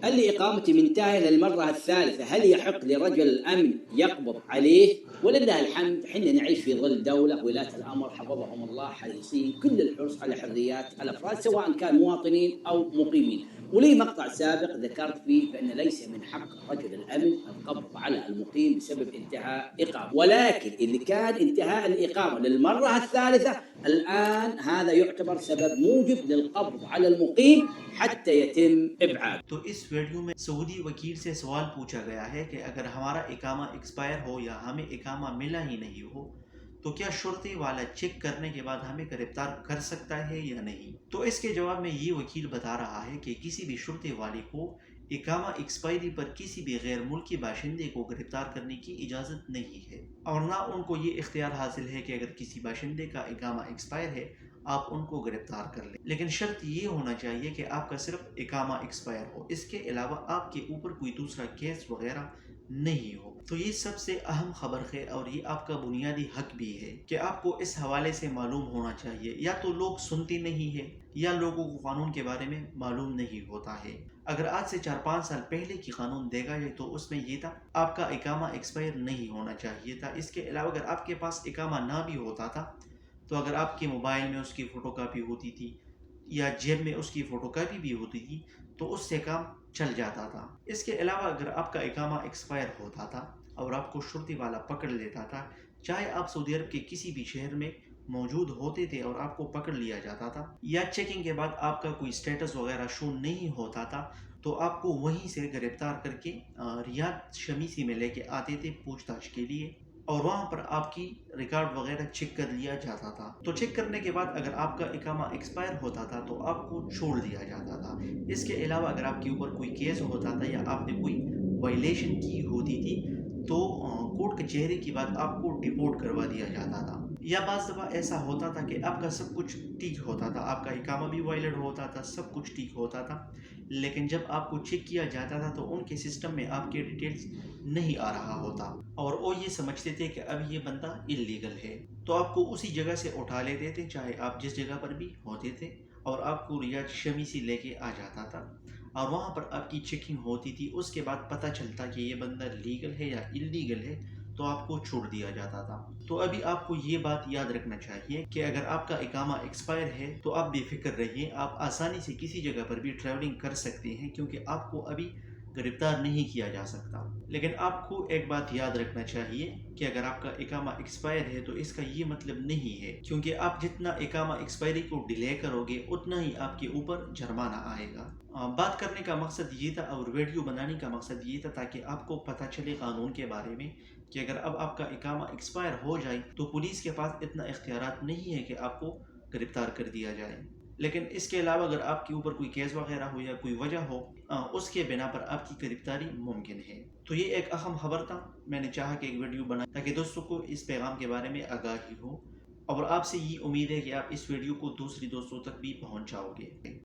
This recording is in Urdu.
هل لإقامة منتهى للمرة الثالثة هل يحق لرجل الأمن يقبض عليه؟ ولله الحمد حنا نعيش في ظل دولة ولاة الأمر حفظهم الله حريصين كل الحرص على حريات الأفراد سواء كان مواطنين أو مقيمين. ولي مقطع سابق ذكرت فيه بأن ليس من حق رجل الأمن القبض على المقيم بسبب انتهاء إقامة، ولكن اللي كان انتهاء الإقامة للمرة الثالثة الآن هذا يعتبر سبب موجب للقبض على المقيم حتى يتم إبعاده. تو اس ویڈیو میں سعودی وکیل سے سوال پوچھا گیا ہے کہ اگر ہمارا اقامہ ایکسپائر ہو یا ہمیں اقامہ ملا ہی نہیں ہو تو کیا شرطی والا چیک کرنے کے بعد ہمیں گرفتار کر سکتا ہے یا نہیں۔ تو اس کے جواب میں یہ وکیل بتا رہا ہے کہ کسی بھی شرطی والے کو اقامہ ایکسپائری پر کسی بھی غیر ملکی باشندے کو گرفتار کرنے کی اجازت نہیں ہے، اور نہ ان کو یہ اختیار حاصل ہے کہ اگر کسی باشندے کا اقامہ ایکسپائر ہے آپ ان کو گرفتار کر لیں، لیکن شرط یہ ہونا چاہیے کہ آپ کا صرف اقامہ ایکسپائر ہو، اس کے علاوہ آپ کے اوپر کوئی دوسرا کیس وغیرہ نہیں ہو۔ تو یہ سب سے اہم خبر ہے اور یہ آپ کا بنیادی حق بھی ہے کہ آپ کو اس حوالے سے معلوم ہونا چاہیے۔ یا تو لوگ سنتے نہیں ہیں یا لوگوں کو قانون کے بارے میں معلوم نہیں ہوتا ہے۔ اگر آج سے 4-5 سال پہلے کی قانون دیکھا جائے تو اس میں یہ تھا آپ کا اقامہ ایکسپائر نہیں ہونا چاہیے تھا۔ اس کے علاوہ اگر آپ کے پاس اقامہ نہ بھی ہوتا تھا تو اگر آپ کے موبائل میں اس کی فوٹو کاپی ہوتی تھی یا جیب میں اس کی فوٹو کاپی بھی ہوتی تھی تو اس سے کام چل جاتا تھا۔ اس کے علاوہ اگر آپ کا اقامہ ایکسپائر ہوتا تھا اور آپ کو شرطی والا پکڑ لیتا تھا، چاہے آپ سعودی عرب کے کسی بھی شہر میں موجود ہوتے تھے اور آپ کو پکڑ لیا جاتا تھا یا چیکنگ کے بعد آپ کا کوئی سٹیٹس وغیرہ شو نہیں ہوتا تھا، تو آپ کو وہیں سے گرفتار کر کے ریاض شمیسی میں لے کے آتے تھے پوچھ تاچھ کے لیے، اور وہاں پر آپ کی ریکارڈ وغیرہ چیک کر لیا جاتا تھا۔ تو چیک کرنے کے بعد اگر آپ کا اقامہ ایکسپائر ہوتا تھا تو آپ کو چھوڑ دیا جاتا تھا۔ اس کے علاوہ اگر آپ کے اوپر کوئی کیس ہوتا تھا یا آپ نے کوئی وائلیشن کی ہوتی تھی تو کورٹ کچہری کی بعد آپ کو ڈیپورٹ کروا دیا جاتا تھا۔ یا بعض دفعہ ایسا ہوتا تھا کہ آپ کا سب کچھ ٹھیک ہوتا تھا، آپ کا اقامہ بھی وائلڈ ہوتا تھا، سب کچھ ٹھیک ہوتا تھا، لیکن جب آپ کو چیک کیا جاتا تھا تو ان کے سسٹم میں آپ کے ڈیٹیلز نہیں آ رہا ہوتا اور وہ یہ سمجھتے تھے کہ اب یہ بندہ اللیگل ہے، تو آپ کو اسی جگہ سے اٹھا لیتے تھے چاہے آپ جس جگہ پر بھی ہوتے تھے، اور آپ کو ریاض شمیسی لے کے آ جاتا تھا اور وہاں پر آپ کی چیکنگ ہوتی تھی۔ اس کے بعد پتہ چلتا کہ یہ بندہ لیگل ہے یا اللیگل ہے تو آپ کو چھوڑ دیا جاتا تھا۔ تو ابھی آپ کو یہ بات یاد رکھنا چاہیے کہ اگر آپ کا اقامہ ایکسپائر ہے تو آپ بے فکر رہیے، آپ آسانی سے کسی جگہ پر بھی ٹریولنگ کر سکتے ہیں کیونکہ آپ کو ابھی گرفتار نہیں کیا جا سکتا۔ لیکن آپ کو ایک بات یاد رکھنا چاہیے کہ اگر آپ کا اقامہ ایکسپائر ہے تو اس کا یہ مطلب نہیں ہے، کیونکہ آپ جتنا اقامہ ایکسپائری کو ڈیلے کرو گے اتنا ہی آپ کے اوپر جرمانہ آئے گا۔ بات کرنے کا مقصد یہ تھا اور ویڈیو بنانے کا مقصد یہ تھا تاکہ آپ کو پتہ چلے قانون کے بارے میں کہ اگر اب آپ کا اقامہ ایکسپائر ہو جائے تو پولیس کے پاس اتنا اختیارات نہیں ہے کہ آپ کو گرفتار کر دیا جائے، لیکن اس کے علاوہ اگر آپ کے اوپر کوئی کیس وغیرہ ہو یا کوئی وجہ ہو اس کے بنا پر آپ کی گرفتاری ممکن ہے۔ تو یہ ایک اہم خبر تھا، میں نے چاہا کہ ایک ویڈیو بنائیں تاکہ دوستوں کو اس پیغام کے بارے میں آگاہی ہو، اور آپ سے یہ امید ہے کہ آپ اس ویڈیو کو دوسری دوستوں تک بھی پہنچاؤ گے۔